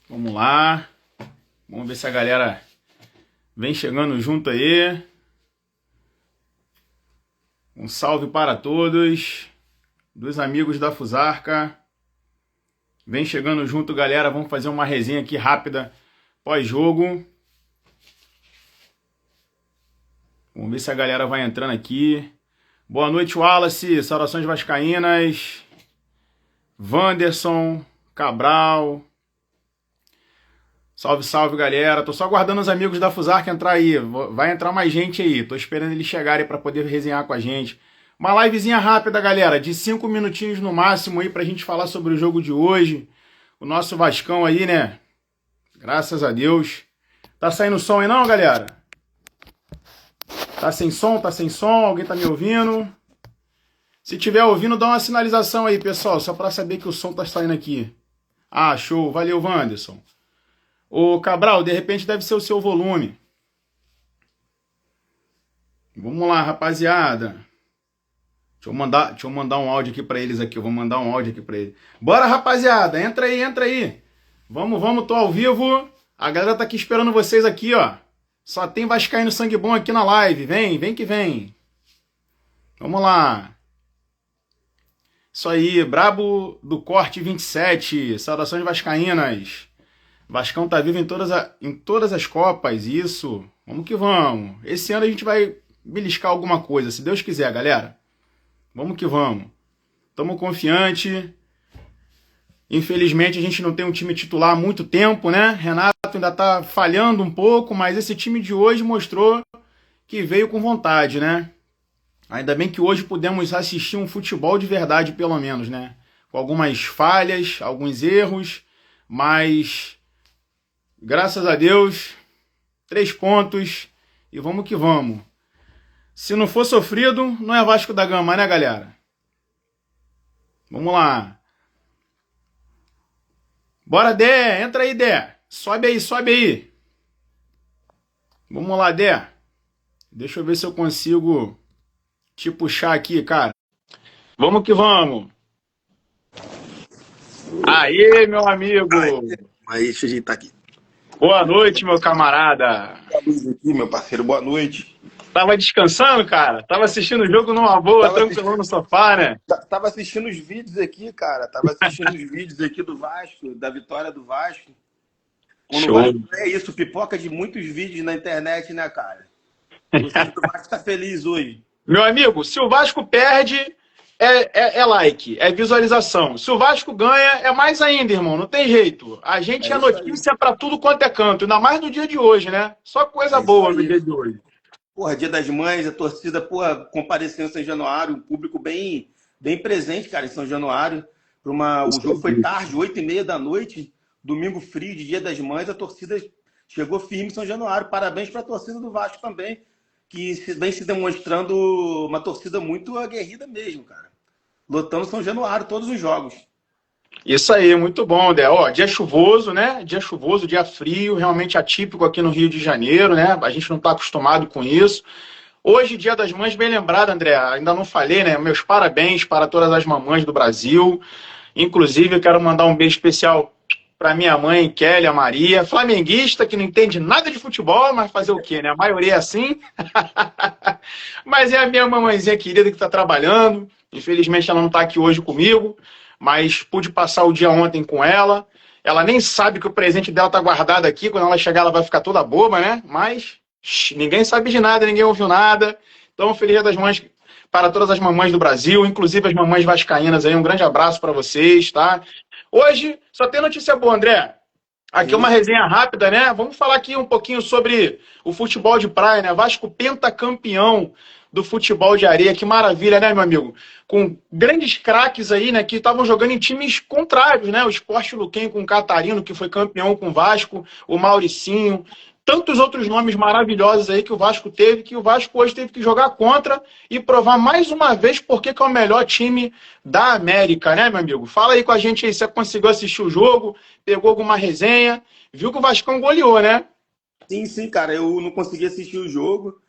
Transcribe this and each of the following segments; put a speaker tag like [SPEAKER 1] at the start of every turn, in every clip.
[SPEAKER 1] Vamos lá. Vamos ver se a galera vem chegando junto aí. Um salve para todos. Dos amigos da Fusarca. Vem chegando junto, galera. Vamos fazer uma resenha aqui rápida pós-jogo. Vamos ver se a galera vai entrando aqui. Boa noite, Wallace. Saudações vascaínas. Wanderson, Cabral. Salve, salve, galera. Tô só aguardando os amigos da Fusarca entrar aí. Vai entrar mais gente aí. Tô esperando eles chegarem para poder resenhar com a gente. Uma livezinha rápida, galera, de 5 minutinhos no máximo aí pra gente falar sobre o jogo de hoje. O nosso Vascão aí, né? Graças a Deus. Tá saindo som aí não, galera? Tá sem som? Tá sem som? Alguém tá me ouvindo? Se tiver ouvindo, dá uma sinalização aí, pessoal, só pra saber que o som tá saindo aqui. Ah, show. Valeu, Wanderson. Ô, Cabral, de repente deve ser o seu volume. Vamos lá, rapaziada. Deixa eu mandar um áudio aqui pra eles aqui. Eu vou mandar um áudio aqui pra eles. Bora, rapaziada. Entra aí, entra aí. Vamos, tô ao vivo. A galera tá aqui esperando vocês aqui, ó. Só tem vascaíno sangue bom aqui na live. Vem que vem. Vamos lá. Isso aí, Brabo do Corte 27. Saudações vascaínas. Vascão tá vivo em todas as Copas, isso. Vamos que vamos. Esse ano a gente vai beliscar alguma coisa, se Deus quiser, galera. Vamos que vamos. Tamo confiante. Infelizmente a gente não tem um time titular há muito tempo, né? Renato ainda tá falhando um pouco, mas esse time de hoje mostrou que veio com vontade, né? Ainda bem que hoje pudemos assistir um futebol de verdade, pelo menos, né? Com algumas falhas, alguns erros, mas graças a Deus, 3 pontos e vamos que vamos. Se não for sofrido, não é Vasco da Gama, né, galera? Vamos lá. Bora, Dé. Entra aí, Dé. Sobe aí, sobe aí. Vamos lá, Dé. Deixa eu ver se eu consigo te puxar aqui, cara. Vamos que vamos. Aê, meu amigo.
[SPEAKER 2] Aí, deixa eu ajeitar aqui.
[SPEAKER 1] Boa noite, meu camarada.
[SPEAKER 2] Boa luz aqui, meu parceiro, boa noite.
[SPEAKER 1] Tava descansando, cara? Tava assistindo o jogo numa boa,
[SPEAKER 2] Tava
[SPEAKER 1] tranquilão no sofá, né?
[SPEAKER 2] Tava assistindo os vídeos aqui, cara. Tava assistindo os vídeos aqui do Vasco, da vitória do Vasco. Quando o
[SPEAKER 1] Show.
[SPEAKER 2] Vasco é isso, pipoca de muitos vídeos na internet, né, cara? O torcedor do Vasco tá feliz hoje.
[SPEAKER 1] Meu amigo, se o Vasco perde, é like, é visualização. Se o Vasco ganha, é mais ainda, irmão. Não tem jeito. A gente
[SPEAKER 2] É
[SPEAKER 1] é
[SPEAKER 2] isso aí.
[SPEAKER 1] notícia pra tudo quanto é canto, ainda mais no dia de hoje, né? Só coisa
[SPEAKER 2] É isso
[SPEAKER 1] boa no
[SPEAKER 2] aí.
[SPEAKER 1] dia de hoje.
[SPEAKER 2] Porra, Dia das Mães, a torcida, porra, compareceu em São Januário, um público bem presente, cara, em São Januário. O jogo foi tarde, 8h30 da noite, domingo frio de Dia das Mães, a torcida chegou firme em São Januário. Parabéns para a torcida do Vasco também, que vem se demonstrando uma torcida muito aguerrida mesmo, cara. Lotando São Januário todos os jogos.
[SPEAKER 1] Isso aí, muito bom, Dé. Ó, dia chuvoso, né? Dia chuvoso, dia frio, realmente atípico aqui no Rio de Janeiro, né? A gente não está acostumado com isso. Hoje, Dia das Mães, bem lembrado, André. Ainda não falei, né? Meus parabéns para todas as mamães do Brasil. Inclusive, eu quero mandar um beijo especial para minha mãe, Kelly, a Maria, flamenguista, que não entende nada de futebol, mas fazer o quê, né? A maioria é assim. Mas é a minha mamãezinha querida que está trabalhando. Infelizmente, ela não está aqui hoje comigo, mas pude passar o dia ontem com ela. Ela nem sabe que o presente dela está guardado aqui. Quando ela chegar, ela vai ficar toda boba, né? Mas ninguém sabe de nada, ninguém ouviu nada. Então, Feliz Dia das Mães para todas as mamães do Brasil, inclusive as mamães vascaínas aí. Um grande abraço para vocês, tá? Hoje só tem notícia boa, André. Aqui uma resenha rápida, né? Vamos falar aqui um pouquinho sobre o futebol de praia, né? Vasco pentacampeão do futebol de areia. Que maravilha, né, meu amigo? Com grandes craques aí, né? Que estavam jogando em times contrários, né? O Sport Luquem com o Catarino, que foi campeão com o Vasco, o Mauricinho. Tantos outros nomes maravilhosos aí que o Vasco teve, que o Vasco hoje teve que jogar contra e provar mais uma vez porque que é o melhor time da América, né, meu amigo? Fala aí com a gente aí, se você conseguiu assistir o jogo, pegou alguma resenha, viu que o Vascão goleou, né?
[SPEAKER 2] Sim, cara, eu não consegui assistir o jogo.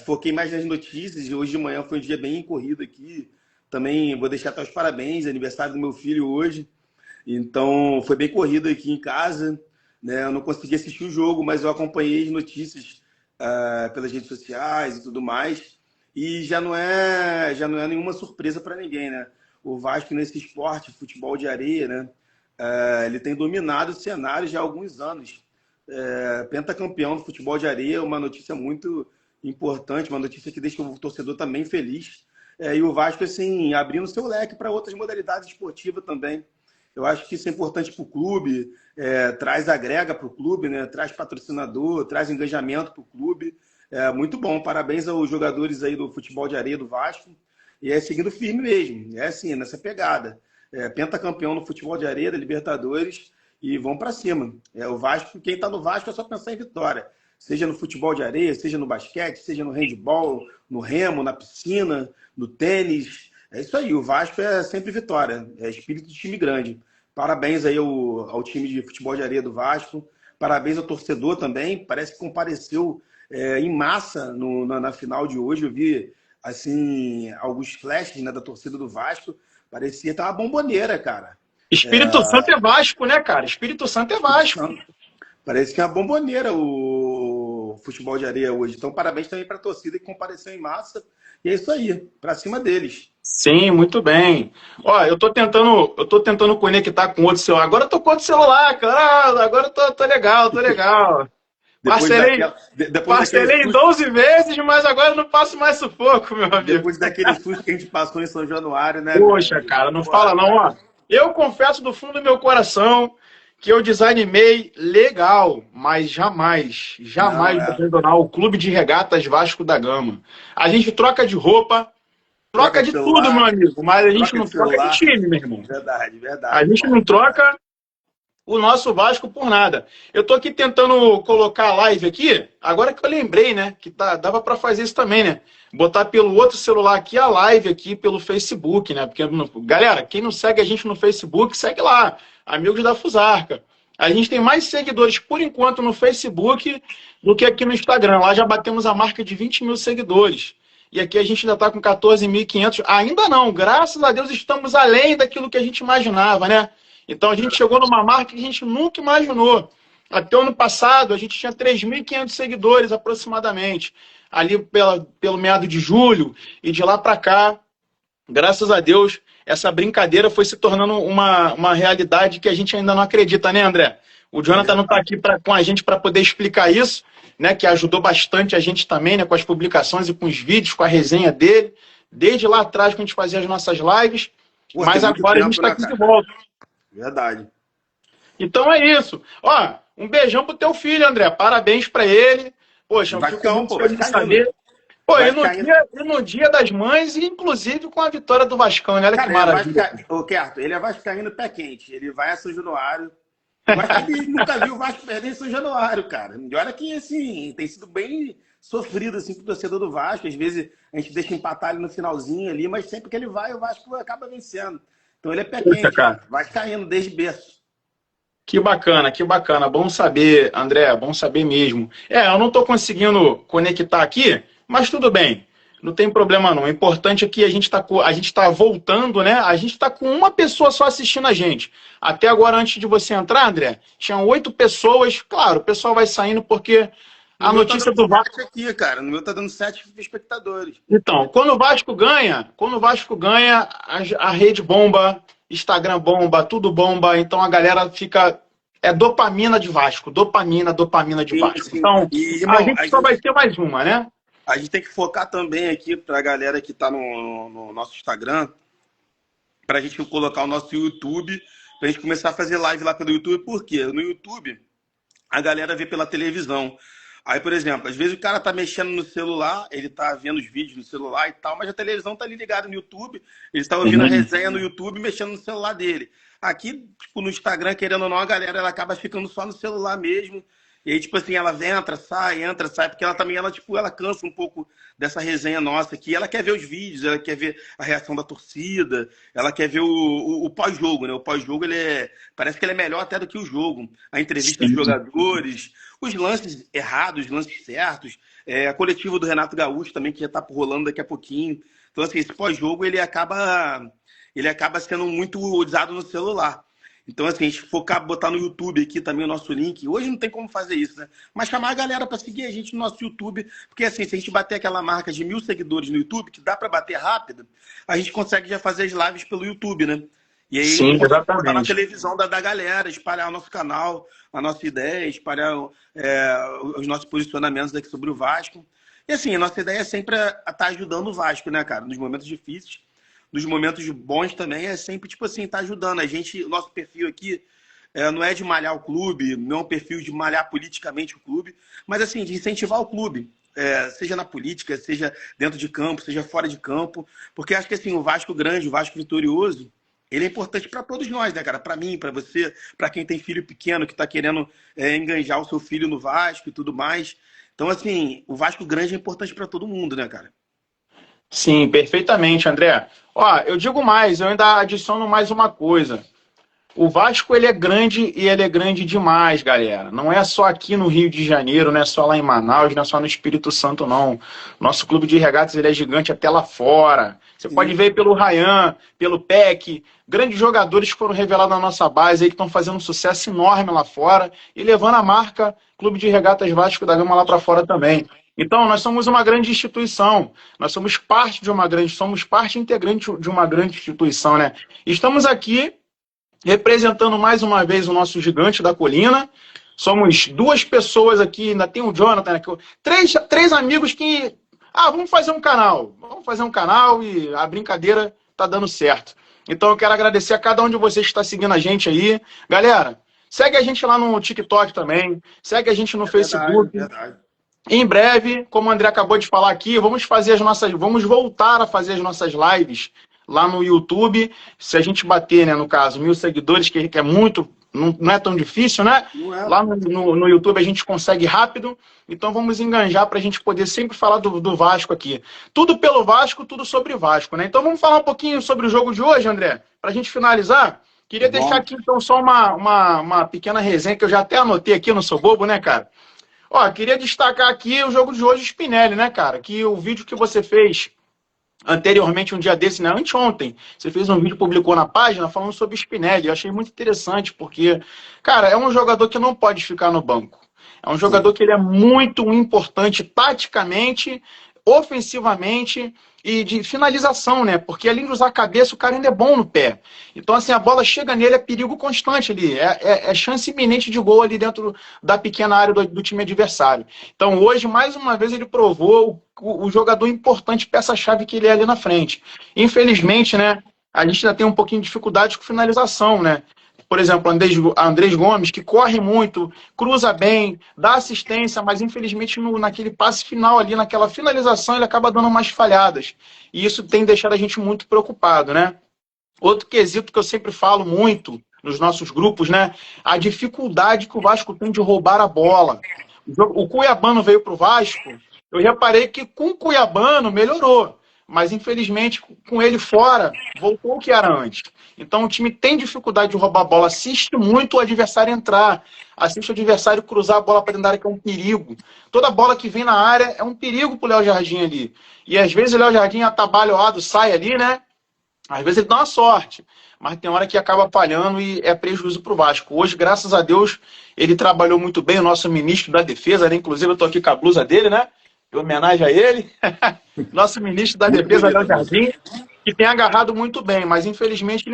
[SPEAKER 2] Foquei mais nas notícias. Hoje de manhã foi um dia bem corrido aqui. Também vou deixar até os parabéns, aniversário do meu filho hoje. Então, foi bem corrido aqui em casa, né? Eu não consegui assistir o jogo, mas eu acompanhei as notícias pelas redes sociais e tudo mais. E já não é nenhuma surpresa para ninguém, né? O Vasco nesse esporte, futebol de areia, né? Ele tem dominado o cenário já há alguns anos. Pentacampeão do futebol de areia, uma notícia muito importante, uma notícia que deixa o torcedor também feliz. E o Vasco, assim, abrindo seu leque para outras modalidades esportivas também. Eu acho que isso é importante para o clube, agrega para o clube, né? Traz patrocinador, traz engajamento para o clube. Muito bom, parabéns aos jogadores aí do futebol de areia do Vasco. E seguindo firme mesmo, assim, nessa pegada. Pentacampeão no futebol de areia da Libertadores e vão para cima. O Vasco, quem está no Vasco é só pensar em vitória. Seja no futebol de areia, seja no basquete, seja no handebol, no remo, na piscina, no tênis. É isso aí, o Vasco é sempre vitória, é espírito de time grande. Parabéns aí ao time de futebol de areia do Vasco, parabéns ao torcedor também, parece que compareceu em massa na final de hoje. Eu vi assim, alguns flashes, né, da torcida do Vasco, parecia estar uma bomboneira, cara.
[SPEAKER 1] Espírito Santo é Vasco, né, cara? Espírito Santo é Vasco.
[SPEAKER 2] Parece que é uma bomboneira o futebol de areia hoje. Então, parabéns também para a torcida que compareceu em massa. E é isso aí, para cima deles.
[SPEAKER 1] Sim, muito bem. Ó, eu tô tentando conectar com outro celular. Agora eu tô com outro celular, cara. Agora eu tô legal, tô legal. Parcelei em 12 vezes, mas agora não passo mais sufoco, meu amigo.
[SPEAKER 2] Depois daquele susto que a gente passou em São Januário, né?
[SPEAKER 1] Poxa, cara, não fala não, ó. Eu confesso do fundo do meu coração que eu desanimei legal, mas jamais vou abandonar o Clube de Regatas Vasco da Gama. A gente troca de roupa, troca de tudo, meu amigo, mas a gente não troca de time, meu irmão.
[SPEAKER 2] Verdade.
[SPEAKER 1] A gente não troca o nosso Vasco por nada. Eu tô aqui tentando colocar a live aqui, agora que eu lembrei, né, que dava para fazer isso também, né? Botar pelo outro celular aqui a live aqui pelo Facebook, né? Porque, galera, quem não segue a gente no Facebook, segue lá, Amigos da Fusarca. A gente tem mais seguidores, por enquanto, no Facebook do que aqui no Instagram. Lá já batemos a marca de 20 mil seguidores. E aqui a gente ainda está com 14.500. Ainda não, graças a Deus estamos além daquilo que a gente imaginava, né? Então a gente chegou numa marca que a gente nunca imaginou. Até o ano passado a gente tinha 3.500 seguidores aproximadamente, ali pelo meado de julho, e de lá para cá, graças a Deus, essa brincadeira foi se tornando uma realidade que a gente ainda não acredita, né, André? O Jonathan não está aqui com a gente para poder explicar isso, né, que ajudou bastante a gente também, né, com as publicações e com os vídeos, com a resenha dele, desde lá atrás que a gente fazia as nossas lives, mas agora a gente está aqui de volta.
[SPEAKER 2] Verdade.
[SPEAKER 1] Então é isso. Ó, um beijão pro teu filho, André. Parabéns pra ele. Poxa, eu fico muito feliz de saber. Pô, e no dia das mães, e inclusive com a vitória do Vascão, né? Olha que maravilha.
[SPEAKER 2] Ô, Kerto, ele é vascaíno pé quente. Ele vai a São Januário. Ele nunca viu o Vasco perder em São Januário, cara. E olha que, assim, tem sido bem sofrido, assim, pro torcedor do Vasco. Às vezes a gente deixa empatar ele no finalzinho ali, mas sempre que ele vai, o Vasco acaba vencendo. Então ele é pé quente, cara. Vai caindo desde berço.
[SPEAKER 1] Que bacana, que bacana. Bom saber, André, bom saber mesmo. Eu não estou conseguindo conectar aqui, mas tudo bem. Não tem problema não. O importante é que a gente tá voltando, né? A gente está com uma pessoa só assistindo a gente. Até agora, antes de você entrar, André, tinham 8 pessoas. Claro, o pessoal vai saindo porque a notícia do Vasco
[SPEAKER 2] aqui, cara. No meu tá dando 7 espectadores.
[SPEAKER 1] Então, quando o Vasco ganha, a rede bomba, Instagram bomba, tudo bomba, então a galera fica dopamina de Vasco, dopamina de Vasco.
[SPEAKER 2] Sim.
[SPEAKER 1] Então,
[SPEAKER 2] Irmão,
[SPEAKER 1] a gente só vai ter mais uma, né?
[SPEAKER 2] A gente tem que focar também aqui pra galera que tá no nosso Instagram, pra gente colocar o nosso YouTube, pra gente começar a fazer live lá pelo YouTube. Por quê? No YouTube, a galera vê pela televisão. Aí, por exemplo, às vezes o cara tá mexendo no celular, ele tá vendo os vídeos no celular e tal, mas a televisão tá ali ligada no YouTube, ele tá ouvindo a resenha no YouTube, mexendo no celular dele. Aqui, tipo, no Instagram, querendo ou não, a galera ela acaba ficando só no celular mesmo. E aí, tipo assim, ela entra, sai, porque ela também, ela cansa um pouco dessa resenha nossa aqui. Ela quer ver os vídeos, ela quer ver a reação da torcida, ela quer ver o pós-jogo, né? O pós-jogo, parece que ele é melhor até do que o jogo. A entrevista dos jogadores, os lances errados, os lances certos, a coletiva do Renato Gaúcho também, que já tá rolando daqui a pouquinho. Então, assim, esse pós-jogo, ele acaba sendo muito usado no celular. Então, assim, a gente focar, botar no YouTube aqui também o nosso link. Hoje não tem como fazer isso, né? Mas chamar a galera para seguir a gente no nosso YouTube. Porque, assim, se a gente bater aquela marca de 1.000 seguidores no YouTube, que dá para bater rápido, a gente consegue já fazer as lives pelo YouTube, né? E aí
[SPEAKER 1] Sim,
[SPEAKER 2] consegue botar na
[SPEAKER 1] exatamente.
[SPEAKER 2] televisão da galera, espalhar o nosso canal, a nossa ideia, espalhar os nossos posicionamentos aqui sobre o Vasco. E assim, a nossa ideia é sempre estar ajudando o Vasco, né, cara? Nos momentos difíceis, nos momentos bons também, é sempre, tipo assim, estar ajudando. A gente, o nosso perfil aqui não é de malhar o clube, não é um perfil de malhar politicamente o clube, mas assim, de incentivar o clube. Seja na política, seja dentro de campo, seja fora de campo. Porque acho que assim, o Vasco grande, o Vasco vitorioso, ele é importante para todos nós, né, cara? Para mim, para você, para quem tem filho pequeno que está querendo enganjar o seu filho no Vasco e tudo mais. Então, assim, o Vasco grande é importante para todo mundo, né, cara?
[SPEAKER 1] Sim, perfeitamente, André. Ó, eu digo mais, eu ainda adiciono mais uma coisa. O Vasco, ele é grande e ele é grande demais, galera. Não é só aqui no Rio de Janeiro, não é só lá em Manaus, não é só no Espírito Santo, não. Nosso clube de regatas, ele é gigante até lá fora. Você pode
[SPEAKER 2] Sim.
[SPEAKER 1] ver pelo Ryan, pelo PEC, grandes jogadores que foram revelados na nossa base aí, que estão fazendo um sucesso enorme lá fora e levando a marca Clube de Regatas Vasco da Gama lá para fora também. Então, nós somos uma grande instituição, nós somos parte integrante de uma grande instituição, né? Estamos aqui representando mais uma vez o nosso gigante da colina. Somos duas pessoas aqui, ainda tem o Jonathan, aqui, três amigos que. Ah, vamos fazer um canal. Vamos fazer um canal e a brincadeira tá dando certo. Então eu quero agradecer a cada um de vocês que está seguindo a gente aí. Galera, segue a gente lá no TikTok também, segue a gente no
[SPEAKER 2] É verdade,
[SPEAKER 1] Facebook.
[SPEAKER 2] é verdade.
[SPEAKER 1] Em breve, como o André acabou de falar aqui, vamos voltar a fazer as nossas lives lá no YouTube. Se a gente bater, né, no caso, 1.000 seguidores, que é muito, não é tão difícil, né?
[SPEAKER 2] Não é?
[SPEAKER 1] Lá no YouTube a gente consegue rápido. Então vamos enganjar para a gente poder sempre falar do Vasco aqui. Tudo pelo Vasco, tudo sobre Vasco, né? Então vamos falar um pouquinho sobre o jogo de hoje, André, para a gente finalizar. Queria deixar aqui então só uma pequena resenha que eu já até anotei aqui, eu não sou bobo, né, cara? Ó, queria destacar aqui o jogo de hoje, Spinelli, né, cara? Que o vídeo que você fez anteriormente, um dia desse, né? Anteontem, você fez um vídeo, publicou na página, falando sobre Spinelli. Eu achei muito interessante, porque, cara, é um jogador que não pode ficar no banco. É um jogador
[SPEAKER 2] Sim.
[SPEAKER 1] que ele é muito importante taticamente, ofensivamente e de finalização, né? Porque além de usar a cabeça, o cara ainda é bom no pé. Então, assim, a bola chega nele, é perigo constante ali. É chance iminente de gol ali dentro da pequena área do time adversário. Então, hoje, mais uma vez, ele provou o jogador importante, peça-chave que ele é ali na frente. Infelizmente, né? A gente ainda tem um pouquinho de dificuldade com finalização, né? Por exemplo, Andrés Gomes, que corre muito, cruza bem, dá assistência, mas infelizmente naquele passe final ali, naquela finalização, ele acaba dando umas falhadas. E isso tem deixado a gente muito preocupado, né? Outro quesito que eu sempre falo muito nos nossos grupos, né? A dificuldade que o Vasco tem de roubar a bola. O Cuiabano veio para o Vasco, eu reparei que com o Cuiabano melhorou. Mas, infelizmente, com ele fora, voltou o que era antes. Então, o time tem dificuldade de roubar a bola, assiste muito o adversário entrar, assiste o adversário cruzar a bola para dentro da área, que é um perigo. Toda bola que vem na área é um perigo para o Léo Jardim ali. E, às vezes, o Léo Jardim, atabalhoado, sai ali, né? Às vezes ele dá uma sorte, mas tem hora que acaba falhando e é prejuízo para o Vasco. Hoje, graças a Deus, ele trabalhou muito bem, o nosso ministro da Defesa, né? Inclusive eu estou aqui com a blusa dele, né? Em homenagem a ele. Nosso ministro da
[SPEAKER 2] Muito
[SPEAKER 1] Defesa, Léo
[SPEAKER 2] bonita, moça.
[SPEAKER 1] Jardim, que tem agarrado muito bem, mas infelizmente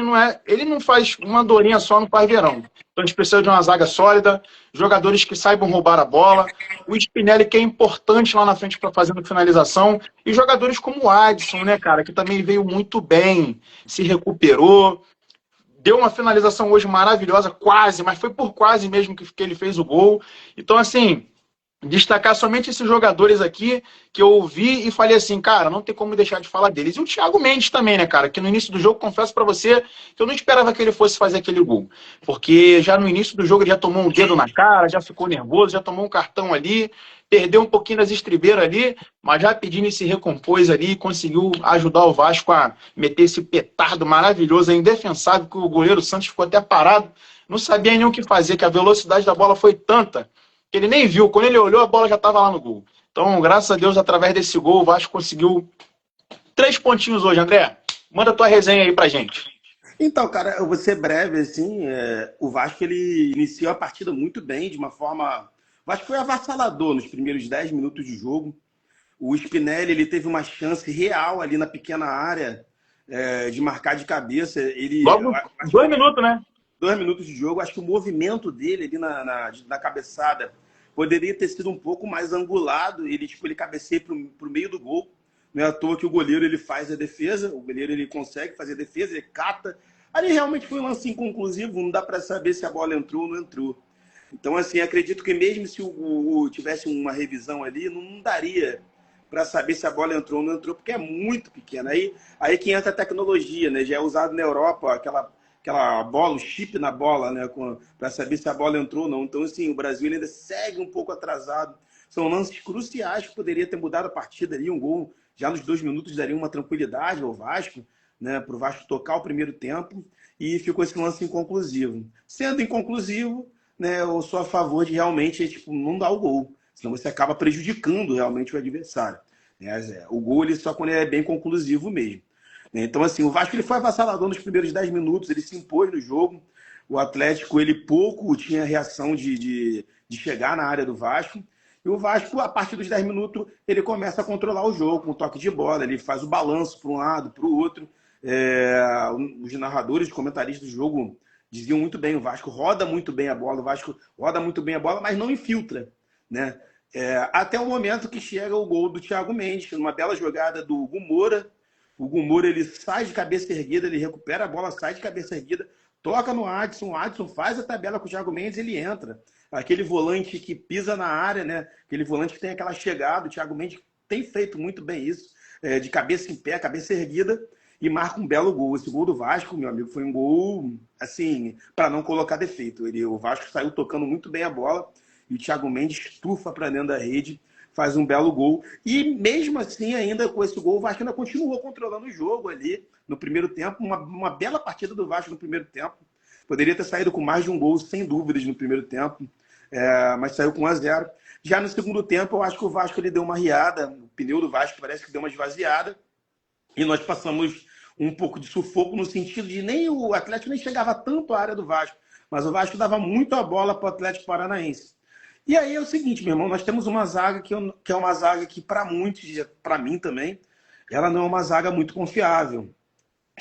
[SPEAKER 1] ele não faz uma dorinha só no Parveirão. Então a gente precisa de uma zaga sólida, jogadores que saibam roubar a bola, o Spinelli, que é importante lá na frente para fazer a finalização, e jogadores como o Adson, né, cara, que também veio muito bem, se recuperou, deu uma finalização hoje maravilhosa, quase, mas foi por quase mesmo que ele fez o gol. Então, assim, destacar somente esses jogadores aqui que eu ouvi e falei assim, cara, não tem como deixar de falar deles. E o Thiago Mendes também, né, cara, que no início do jogo, confesso pra você, que eu não esperava que ele fosse fazer aquele gol. Porque já no início do jogo ele já tomou um dedo na cara, já ficou nervoso, já tomou um cartão ali, perdeu um pouquinho das estribeiras ali, mas já pedindo se recompôs ali e conseguiu ajudar o Vasco a meter esse petardo maravilhoso, indefensável, que o goleiro Santos ficou até parado, não sabia nem o que fazer, que a velocidade da bola foi tanta que ele nem viu. Quando ele olhou, a bola já estava lá no gol. Então, graças a Deus, através desse gol, o Vasco conseguiu 3 pontinhos hoje, André. Manda tua resenha aí pra gente.
[SPEAKER 2] Então, cara, eu vou ser breve, assim, o Vasco, ele iniciou a partida muito bem, de uma forma... O Vasco foi avassalador nos primeiros 10 minutos de jogo. O Spinelli, ele teve uma chance real ali na pequena área, de marcar de cabeça. Eu
[SPEAKER 1] Logo,
[SPEAKER 2] acho que
[SPEAKER 1] 2 minutos, né?
[SPEAKER 2] 2 minutos de jogo, acho que o movimento dele ali na cabeçada poderia ter sido um pouco mais angulado. Ele cabeceia para o meio do gol. Não é à toa que o goleiro ele faz a defesa, o goleiro ele consegue fazer a defesa, ele cata. Ali realmente foi um lance inconclusivo, não dá para saber se a bola entrou ou não entrou. Então, assim, acredito que mesmo se tivesse uma revisão ali, não daria para saber se a bola entrou ou não entrou, porque é muito pequena. Aí que entra a tecnologia, né? Já é usado na Europa aquela bola, o chip na bola, né? Para saber se a bola entrou ou não. Então, assim, o Brasil ainda segue um pouco atrasado. São lances cruciais que poderia ter mudado a partida ali. Um gol já nos 2 minutos daria uma tranquilidade ao Vasco, né? Para o Vasco tocar o primeiro tempo. E ficou esse lance inconclusivo. Sendo inconclusivo, né, eu sou a favor de realmente tipo, não dar o gol. Senão você acaba prejudicando realmente o adversário. Né? O gol ele só quando ele é bem conclusivo mesmo. Então, assim, o Vasco ele foi avassalador nos primeiros 10 minutos, ele se impôs no jogo. O Atlético, ele pouco tinha reação de chegar na área do Vasco. E o Vasco, a partir dos 10 minutos, ele começa a controlar o jogo com um toque de bola. Ele faz o balanço para um lado, para o outro. Os narradores, os comentaristas do jogo diziam muito bem, o Vasco roda muito bem a bola, o Vasco roda muito bem a bola, mas não infiltra, né? Até o momento que chega o gol do Thiago Mendes, numa bela jogada do Hugo Moura. O Hugo Moura, ele sai de cabeça erguida, ele recupera a bola, sai de cabeça erguida, toca no Adson, o Adson faz a tabela com o Thiago Mendes, ele entra. Aquele volante que pisa na área, né? Aquele volante que tem aquela chegada, o Thiago Mendes tem feito muito bem isso, de cabeça em pé, cabeça erguida, e marca um belo gol. Esse gol do Vasco, meu amigo, foi um gol, assim, para não colocar defeito. O Vasco saiu tocando muito bem a bola e o Thiago Mendes estufa para dentro da rede, faz um belo gol. E mesmo assim, ainda com esse gol, o Vasco ainda continuou controlando o jogo ali no primeiro tempo. Uma bela partida do Vasco no primeiro tempo. Poderia ter saído com mais de um gol, sem dúvidas, no primeiro tempo, mas saiu com 1-0. Já no segundo tempo, eu acho que o Vasco ele deu uma riada. O pneu do Vasco parece que deu uma esvaziada. E nós passamos um pouco de sufoco no sentido de nem o Atlético nem chegava tanto à área do Vasco, mas o Vasco dava muito a bola para o Atlético Paranaense. E aí é o seguinte, meu irmão, nós temos uma zaga que é uma zaga que para muitos, para mim também, ela não é uma zaga muito confiável.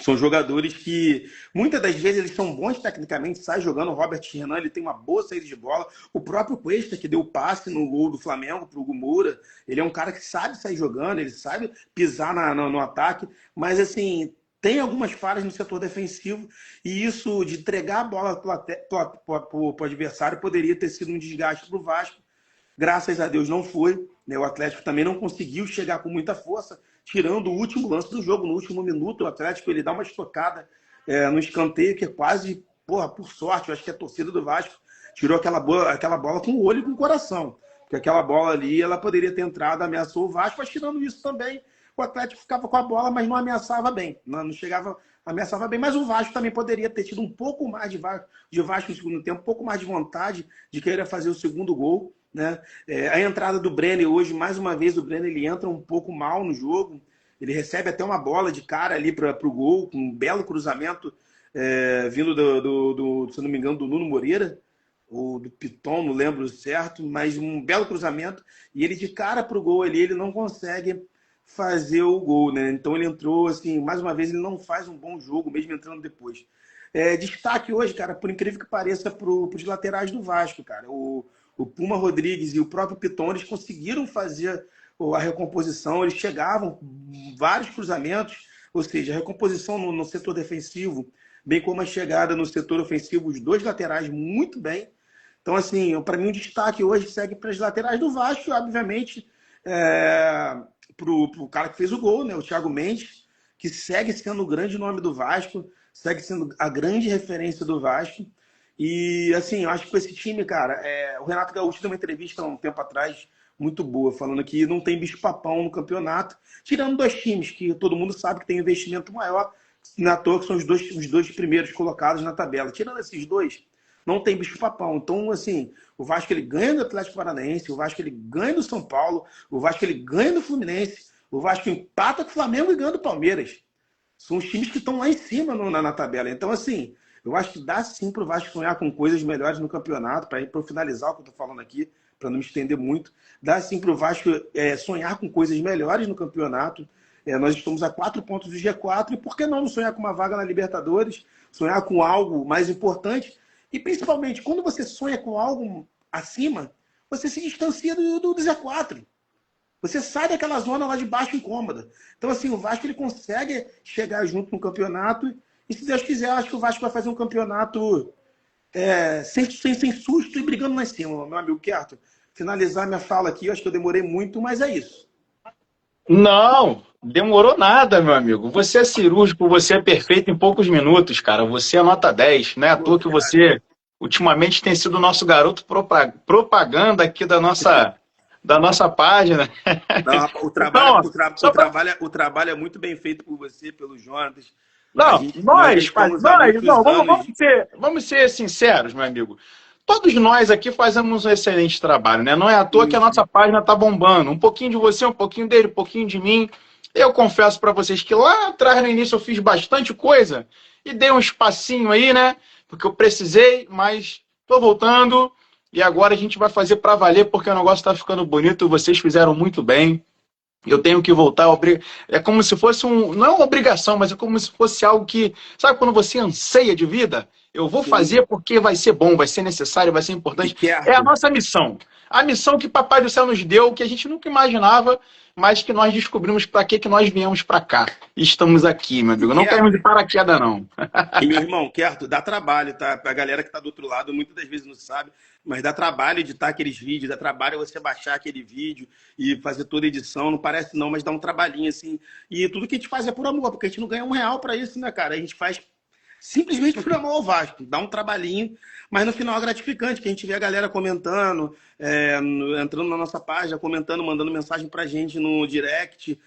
[SPEAKER 2] São jogadores que, muitas das vezes, eles são bons tecnicamente, sai jogando. O Robert Renan, ele tem uma boa saída de bola. O próprio Cuesta, que deu passe no gol do Flamengo para o Hugo Moura, ele é um cara que sabe sair jogando, ele sabe pisar no ataque, mas, assim, tem algumas falhas no setor defensivo e isso de entregar a bola para o adversário poderia ter sido um desgaste para o Vasco. Graças a Deus não foi. Né? O Atlético também não conseguiu chegar com muita força, tirando o último lance do jogo. No último minuto, o Atlético ele dá uma estocada no escanteio, que é quase, porra, por sorte, eu acho que a torcida do Vasco tirou aquela bola com o olho e com o coração. Porque aquela bola ali, ela poderia ter entrado, ameaçou o Vasco, mas tirando isso também, o Atlético ficava com a bola, mas não ameaçava bem. Não chegava, ameaçava bem. Mas o Vasco também poderia ter tido um pouco mais de Vasco no segundo tempo, um pouco mais de vontade de querer fazer o segundo gol. Né? A entrada do Brenner hoje, mais uma vez, o Brenner ele entra um pouco mal no jogo. Ele recebe até uma bola de cara ali para o gol, com um belo cruzamento vindo se não me engano, do Nuno Moreira, ou do Piton, não lembro certo, mas um belo cruzamento. E ele de cara para o gol ali, ele não consegue fazer o gol. Né? Então ele entrou, assim, mais uma vez, ele não faz um bom jogo, mesmo entrando depois. Destaque hoje, cara, por incrível que pareça, para os laterais do Vasco, cara. O Puma Rodrigues e o próprio Piton, eles conseguiram fazer a recomposição, eles chegavam vários cruzamentos, ou seja, a recomposição no setor defensivo, bem como a chegada no setor ofensivo, os dois laterais muito bem. Então, assim, para mim o destaque hoje segue para as laterais do Vasco, obviamente, para o cara que fez o gol, né, o Thiago Mendes, que segue sendo o grande nome do Vasco, segue sendo a grande referência do Vasco. E, assim, eu acho que com esse time, cara, o Renato Gaúcho deu uma entrevista há um tempo atrás muito boa, falando que não tem bicho-papão no campeonato, tirando dois times que todo mundo sabe que tem investimento maior, na toa que são os dois primeiros colocados na tabela. Tirando esses dois, não tem bicho-papão. Então, assim, o Vasco ele ganha do Atlético Paranaense, o Vasco ele ganha do São Paulo, o Vasco ele ganha do Fluminense, o Vasco empata com o Flamengo e ganha do Palmeiras. são os times que estão lá em cima na tabela. Então, assim, eu acho que dá sim para o Vasco sonhar com coisas melhores no campeonato, para finalizar o que eu estou falando aqui, para não me estender muito. Dá sim para o Vasco sonhar com coisas melhores no campeonato. Nós estamos a 4 pontos do G4, e por que não sonhar com uma vaga na Libertadores, sonhar com algo mais importante? E principalmente, quando você sonha com algo acima, você se distancia do Z4. Você sai daquela zona lá de baixo incômoda. Então, assim, o Vasco ele consegue chegar junto no campeonato. E se Deus quiser, acho que o Vasco vai fazer um campeonato sem susto e brigando lá em cima, meu amigo Querto. Finalizar minha fala aqui, acho que eu demorei muito, mas é isso.
[SPEAKER 1] Não, demorou nada, meu amigo. Você é cirúrgico, você é perfeito em poucos minutos, cara. Você é nota 10. Não é à toa que você, ultimamente, tem sido o nosso garoto propaganda aqui da nossa página.
[SPEAKER 2] Não, o trabalho é muito bem feito por você, pelo Jonas.
[SPEAKER 1] Não,
[SPEAKER 2] Anos.
[SPEAKER 1] vamos ser sinceros, meu amigo. Todos nós aqui fazemos um excelente trabalho, né? Não é à toa que a nossa página tá bombando. Um pouquinho de você, um pouquinho dele, um pouquinho de mim. Eu confesso para vocês que lá atrás, no início, eu fiz bastante coisa e dei um espacinho aí, né? Porque eu precisei, mas tô voltando e agora a gente vai fazer para valer porque o negócio tá ficando bonito. Vocês fizeram muito bem. Eu tenho que voltar. É como se fosse não é uma obrigação, mas é como se fosse algo que, sabe, quando você anseia de vida, eu vou fazer porque vai ser bom, vai ser necessário, vai ser importante. É a nossa missão. A missão que Papai do Céu nos deu, que a gente nunca imaginava, mas que nós descobrimos para que nós viemos para cá. E estamos aqui, meu amigo. Não caímos de paraquedas, não.
[SPEAKER 2] E, meu irmão, Querto, dá trabalho, tá? Pra galera que tá do outro lado, muitas das vezes não sabe, mas dá trabalho editar aqueles vídeos, dá trabalho você baixar aquele vídeo e fazer toda a edição. Não parece não, mas dá um trabalhinho, assim. E tudo que a gente faz é por amor, porque a gente não ganha R$1 pra isso, né, cara? A gente faz simplesmente por amor ao Vasco. Dá um trabalhinho, mas no final é gratificante, que a gente vê a galera comentando, entrando na nossa página, comentando, mandando mensagem pra gente no direct.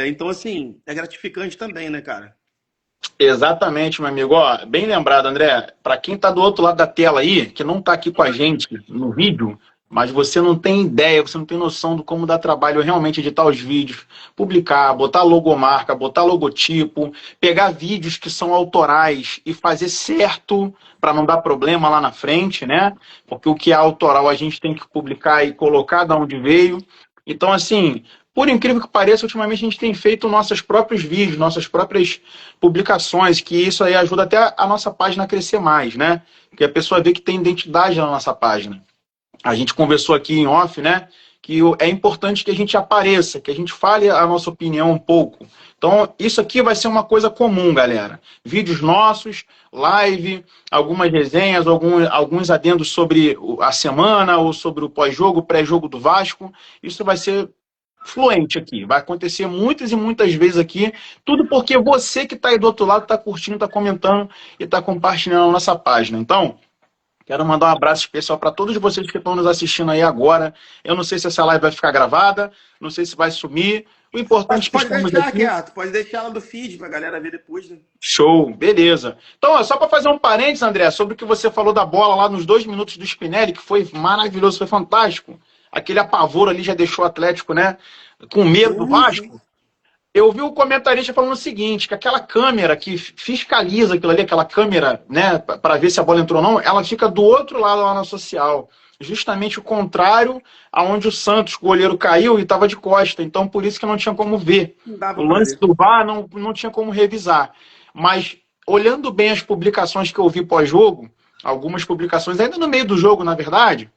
[SPEAKER 2] Então, assim, é gratificante também, né, cara?
[SPEAKER 1] Exatamente, meu amigo. Ó, bem lembrado, André. Para quem está do outro lado da tela aí, que não está aqui com a gente no vídeo, mas você não tem ideia, você não tem noção do como dá trabalho realmente editar os vídeos, publicar, botar logomarca, botar logotipo, pegar vídeos que são autorais e fazer certo para não dar problema lá na frente, né? Porque o que é autoral a gente tem que publicar e colocar de onde veio. Então, assim, por incrível que pareça, ultimamente a gente tem feito nossos próprios vídeos, nossas próprias publicações, que isso aí ajuda até a nossa página a crescer mais, né? Porque a pessoa vê que tem identidade na nossa página. A gente conversou aqui em off, né? Que é importante que a gente apareça, que a gente fale a nossa opinião um pouco. Então, isso aqui vai ser uma coisa comum, galera. Vídeos nossos, live, algumas resenhas, alguns adendos sobre a semana ou sobre o pós-jogo, pré-jogo do Vasco. Isso vai ser fluente aqui. Vai acontecer muitas e muitas vezes aqui. Tudo porque você que está aí do outro lado está curtindo, está comentando e está compartilhando a nossa página. Então, quero mandar um abraço especial para todos vocês que estão nos assistindo aí agora. Eu não sei se essa live vai ficar gravada, não sei se vai sumir. O importante é que estamos
[SPEAKER 2] deixar,
[SPEAKER 1] aqui.
[SPEAKER 2] Quieto, pode deixar ela do feed para a galera ver depois. Né?
[SPEAKER 1] Show, beleza. Então, ó, só para fazer um parênteses, André, sobre o que você falou da bola lá nos 2 minutos do Spinelli, que foi maravilhoso, foi fantástico. Aquele apavoro ali já deixou o Atlético, né, com medo do Vasco. Eu vi o comentarista falando o seguinte, que aquela câmera que fiscaliza aquilo ali, aquela câmera, né, para ver se a bola entrou ou não, ela fica do outro lado lá na social. Justamente o contrário aonde o Santos, o goleiro, caiu e estava de costa. Então, por isso que não tinha como ver. O lance do VAR não tinha como revisar. Mas, olhando bem as publicações que eu vi pós-jogo, algumas publicações, ainda no meio do jogo, na verdade,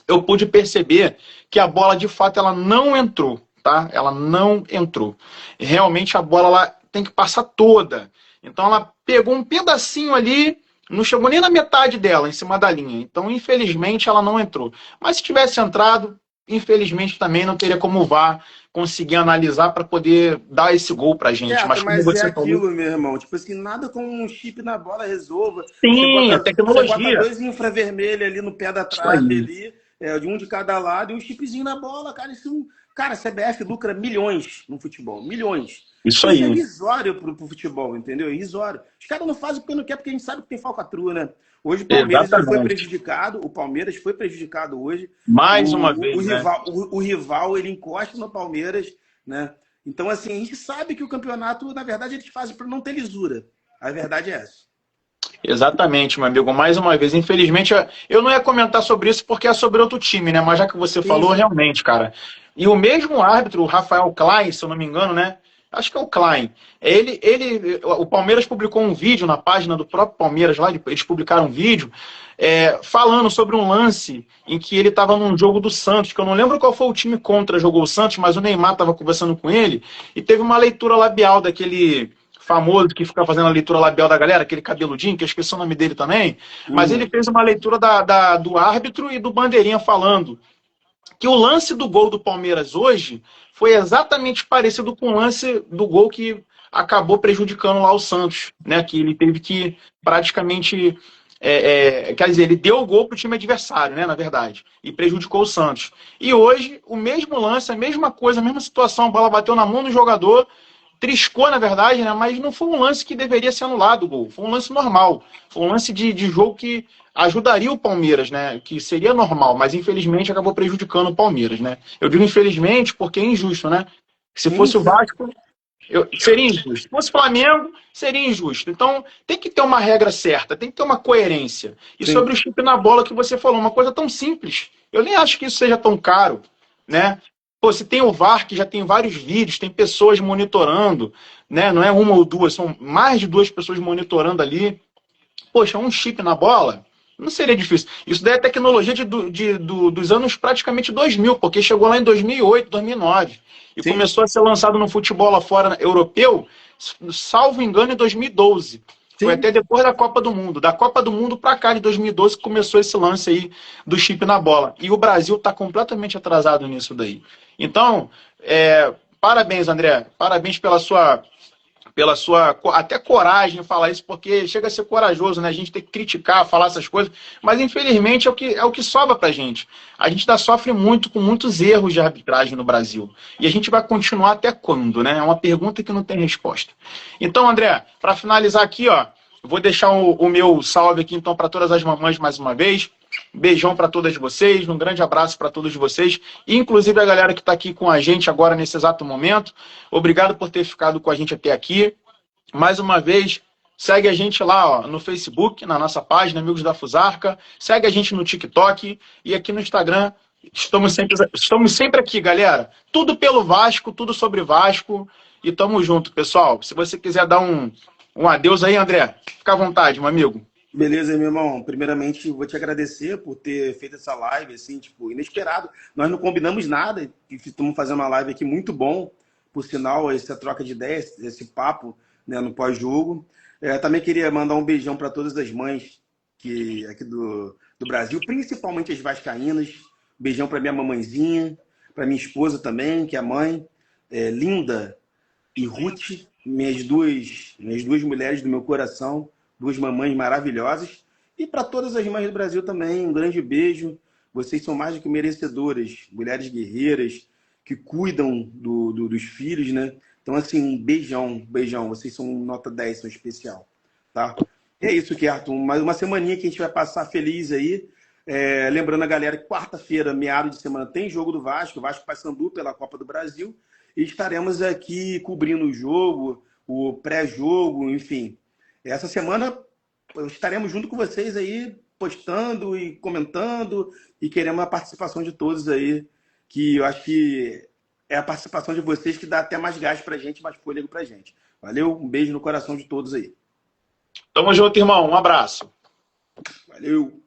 [SPEAKER 1] eu pude perceber que a bola, de fato, ela não entrou. Tá? Ela não entrou. Realmente a bola ela tem que passar toda. Então ela pegou um pedacinho ali, não chegou nem na metade dela, em cima da linha. Então, infelizmente, ela não entrou. Mas se tivesse entrado, infelizmente também não teria como o VAR conseguir analisar para poder dar esse gol pra gente.
[SPEAKER 2] Mas é aquilo, meu irmão. Tipo assim, nada com um chip na bola resolva.
[SPEAKER 1] Sim, a tecnologia.
[SPEAKER 2] Você bota 2 infravermelhos ali no pé da trave ali, de um de cada lado, e um chipzinho na bola, cara. Cara, a CBF lucra milhões no futebol, milhões.
[SPEAKER 1] Isso aí.
[SPEAKER 2] É irrisório pro futebol, entendeu? É irrisório. Os caras não fazem porque não quer, porque a gente sabe que tem falcatrua, né? Hoje o Palmeiras foi prejudicado, hoje.
[SPEAKER 1] Mais uma vez,
[SPEAKER 2] o rival, ele encosta no Palmeiras, né? Então, assim, a gente sabe que o campeonato, na verdade, eles fazem para não ter lisura. A verdade é essa.
[SPEAKER 1] Exatamente, meu amigo. Mais uma vez, infelizmente, eu não ia comentar sobre isso porque é sobre outro time, né? Mas já que você
[SPEAKER 2] Sim,
[SPEAKER 1] falou,
[SPEAKER 2] sim.
[SPEAKER 1] realmente, cara. E o mesmo árbitro, o Rafael Klein, se eu não me engano, né? Acho que é o Klein. O Palmeiras publicou um vídeo na página do próprio Palmeiras lá, eles publicaram um vídeo falando sobre um lance em que ele estava num jogo do Santos, que eu não lembro qual foi o time contra jogou o Santos, mas o Neymar estava conversando com ele e teve uma leitura labial daquele famoso que fica fazendo a leitura labial da galera, aquele cabeludinho, que eu esqueci o nome dele também, mas ele
[SPEAKER 2] Uhum.
[SPEAKER 1] fez uma leitura do árbitro e do bandeirinha falando que o lance do gol do Palmeiras hoje foi exatamente parecido com o lance do gol que acabou prejudicando lá o Santos, né? Que ele teve que praticamente. Quer dizer, ele deu o gol para o time adversário, né? Na verdade, e prejudicou o Santos. E hoje, o mesmo lance, a mesma coisa, a mesma situação, a bola bateu na mão do jogador, triscou, na verdade, né? Mas não foi um lance que deveria ser anulado o gol. Foi um lance normal. Foi um lance de jogo que ajudaria o Palmeiras, né? Que seria normal, mas infelizmente acabou prejudicando o Palmeiras, né? Eu digo infelizmente porque é injusto, né? Se
[SPEAKER 2] Sim,
[SPEAKER 1] fosse o
[SPEAKER 2] sim.
[SPEAKER 1] Vasco, seria injusto. Se fosse o Flamengo, seria injusto. Então, tem que ter uma regra certa, tem que ter uma coerência. E sobre
[SPEAKER 2] Sim.
[SPEAKER 1] o chip na bola que você falou, uma coisa tão simples. Eu nem acho que isso seja tão caro, né? Pô, se tem o VAR, que já tem vários vídeos, tem pessoas monitorando, né? Não é uma ou duas, são mais de duas pessoas monitorando ali. Poxa, um chip na bola não seria difícil. Isso daí é tecnologia dos anos praticamente 2000, porque chegou lá em 2008, 2009. E
[SPEAKER 2] Sim.
[SPEAKER 1] começou a ser lançado no futebol lá fora europeu, salvo engano, em 2012. Foi
[SPEAKER 2] Sim.
[SPEAKER 1] até depois da Copa do Mundo. Da Copa do Mundo para cá, de 2012, que começou esse lance aí do chip na bola. E o Brasil está completamente atrasado nisso daí. Então, parabéns, André. Parabéns pela sua até coragem em falar isso, porque chega a ser corajoso, né? A gente tem que criticar, falar essas coisas, mas infelizmente é o que sobra pra gente. A gente ainda sofre muito com muitos erros de arbitragem no Brasil. E a gente vai continuar até quando, né? É uma pergunta que não tem resposta. Então, André, para finalizar aqui, ó, vou deixar o meu salve aqui então para todas as mamães mais uma vez. Beijão para todas vocês, um grande abraço para todos vocês, inclusive a galera que está aqui com a gente agora nesse exato momento. Obrigado por ter ficado com a gente até aqui. Mais uma vez, segue a gente lá ó, no Facebook, na nossa página, Amigos da Fusarca. Segue a gente no TikTok e aqui no Instagram. Estamos sempre aqui, galera. Tudo pelo Vasco, tudo sobre Vasco. E tamo junto, pessoal. Se você quiser dar um adeus aí, André, fica à vontade, meu amigo.
[SPEAKER 2] Beleza, meu irmão. Primeiramente, vou te agradecer por ter feito essa live, assim, tipo, inesperado. Nós não combinamos nada e estamos fazendo uma live aqui muito bom. Por sinal, essa troca de ideias, esse papo, né, no pós-jogo. Também queria mandar um beijão para todas as mães aqui do Brasil, principalmente as vascaínas. Beijão para minha mamãezinha, para minha esposa também, que é mãe, Linda e Ruth, minhas duas mulheres do meu coração, duas mamães maravilhosas. E para todas as mães do Brasil também, um grande beijo. Vocês são mais do que merecedoras, mulheres guerreiras que cuidam dos filhos, né? Então, assim, um beijão, beijão. Vocês são nota 10, são especial, tá? E é isso, Kerton. Mais uma semaninha que a gente vai passar feliz aí. Lembrando a galera que quarta-feira, meado de semana, tem jogo do Vasco, o Vasco Paysandu pela Copa do Brasil. E estaremos aqui cobrindo o jogo, o pré-jogo, enfim. Essa semana estaremos junto com vocês aí, postando e comentando, e queremos a participação de todos aí, que eu acho que é a participação de vocês que dá até mais gás pra gente, mais fôlego pra gente. Valeu, um beijo no coração de todos aí.
[SPEAKER 1] Tamo junto, irmão. Um abraço.
[SPEAKER 2] Valeu!